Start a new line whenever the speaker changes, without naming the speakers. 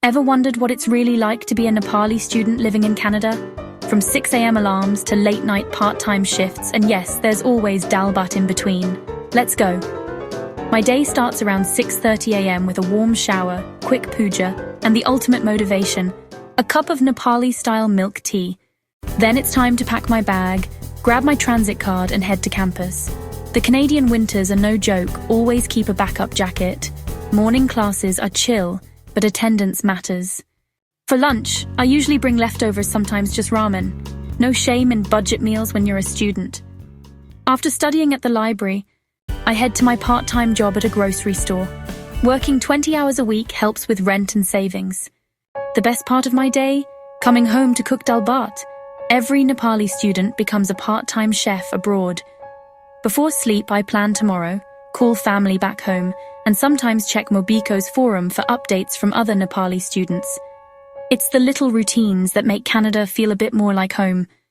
Ever wondered what it's really like to be a Nepali student living in Canada? From 6 a.m. alarms to late-night part-time shifts, and yes, there's always Dal Bhat in between. Let's go. My day starts around 6:30 a.m. with a warm shower, quick puja, and the ultimate motivation, a cup of Nepali-style milk tea. Then it's time to pack my bag, grab my transit card, and head to campus. The Canadian winters are no joke, always keep a backup jacket. Morning classes are chill, but attendance matters. For lunch, I usually bring leftovers, sometimes just ramen. No shame in budget meals when you're a student. After studying at the library, I head to my part-time job at a grocery store. Working 20 hours a week helps with rent and savings. The best part of my day? Coming home to cook Dal Bhat. Every Nepali student becomes a part-time chef abroad. Before sleep, I plan tomorrow, call family back home, and sometimes check Mobico's forum for updates from other Nepali students. It's the little routines that make Canada feel a bit more like home.